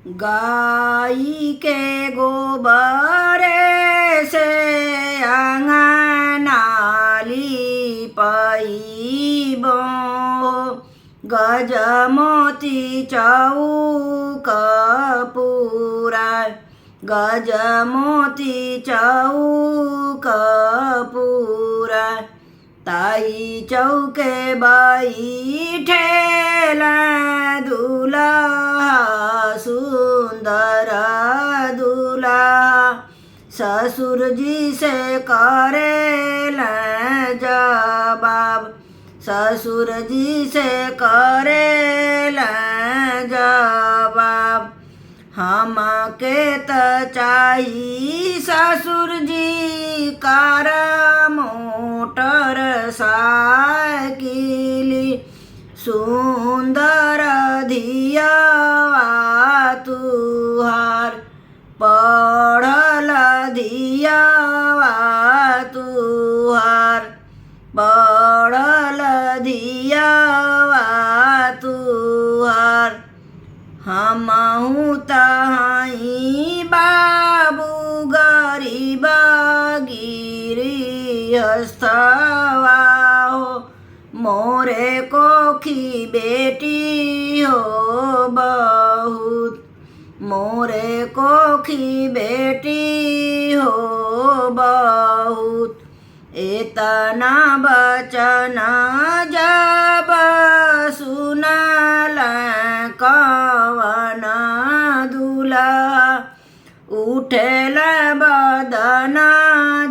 गाई के गोबरे से अंगना लिपाइबो, गजमोती चौक पुराय, गजमोती चौक पुराय। ताई चौके बैठेला दुल्हा सुंदर दुल्हा, ससुर जी से करेला जवाब, ससुर जी से करेला जवाब। हमके त चाही ससुर जी कार मोटर साइकिली, सुंदर धियावा तुहार, पढ़ल धियावा तुहार, पढ़ल धियावा तुहार। हमहु तहाई बाबू गरीब गिरहस्थवा हो, मोरे कोखी बेटी हो बहुत, मोरे कोखी बेटी हो बहुत। एतना बचन जब सुनल कवन दुल्हा, उठेल बदन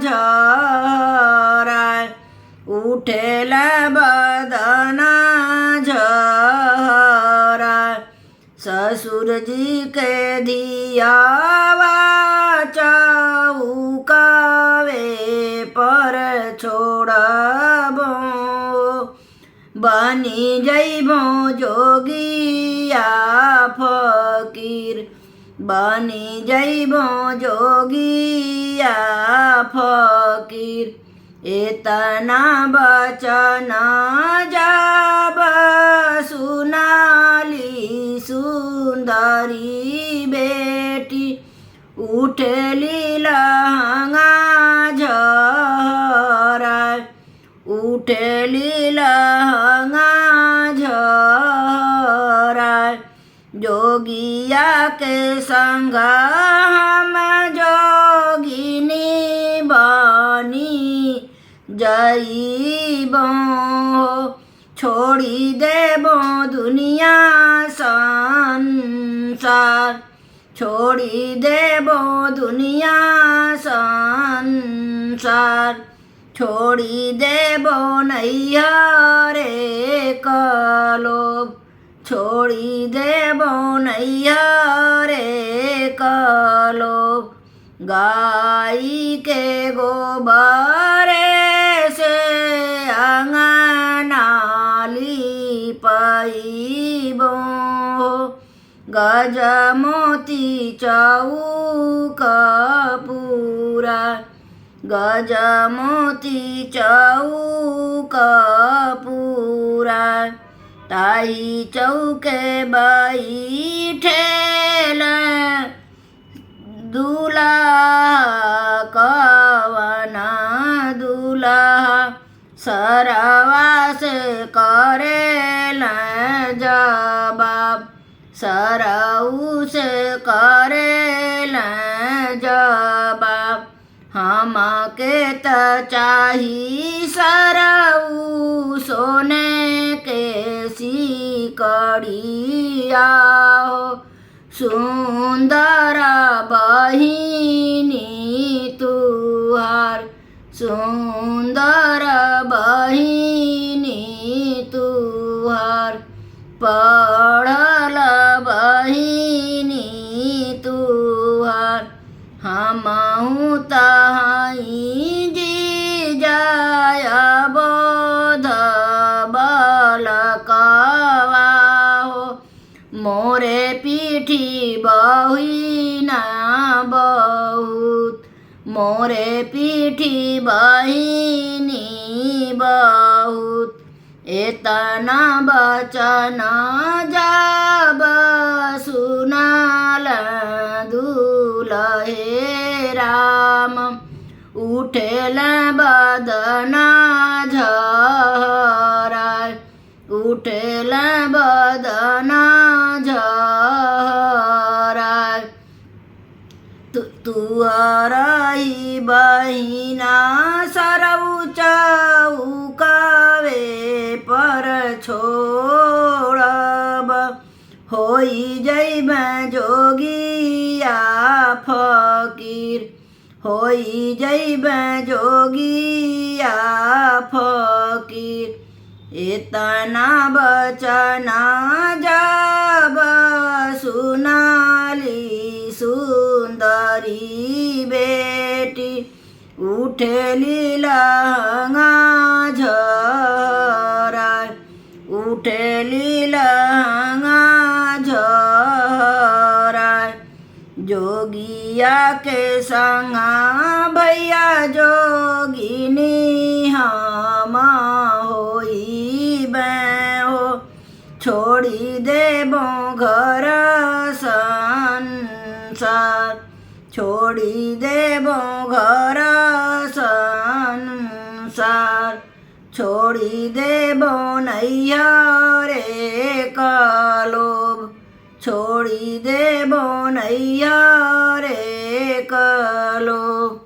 झराय, उठेल बदन झराय। ससुर जी के धियावा चौकवे पर छोड़बो, बनी जइबो जोगिया फकीर, बनी जइबो जोगिया फकीर। एतना बचन जब सुनाली सुंदरी बेटी, उठेली लहंगा झराय, उठेली लहंगा झराय। जोगिया के संग हम जोगिनी बनी जइबो, छोड़ी देबो दुनिया संसार, छोड़ी देबो दुनिया संसार। छोड़ी देबो नैहरे कलोब, छोड़ी देबो नैहरे कलोब। गाई के गोबरे से अंगना लिपाइबो, गजमोती चौक पुराय, गजमोती चौक पुराय। ताई चौके बैठेल दुल्हा कवन दुल्हा, सरवा से करेला जवाब, सरऊ से करेला जवाब। हमके त चाही सरऊ सोने के सिकड़िया हो, सुंदर बहिनी तुहार, सुंदर बहिनी तुहार, पढ़ल बहिनी तुहार। हमहु तहाई जीजाय बोध बलकवा हो, मोरे पीठी बहिना बहुत, मोरे पीठी बहिनी बहुत। एतना बचन जब सुनाल ઉઠેલા બદના ઝરાય ઉઠેલા બદના ઝરાય તુહરાઈ બહિના સરઉ ચૌકાવે પર છોડબ હોઈ જઈ જોગિયા ફકીર હોઈ જઈ જોગિયા ફકીર એતના બચના જબ સુનાલી સુંદરી બેટી ઉઠેલી લહંગા ઝરાય ઉઠેલી લહંગા ઝરાય જોગિયા કે સંગા ભૈયા જોગીની હમા હોઈ બેહો છોડી દેબો ઘર સંસાર છોડી દેબો ઘર સંસાર છોડી દેબો નૈયરે કલોભ છોડી દેબો નૈયરે કલોભ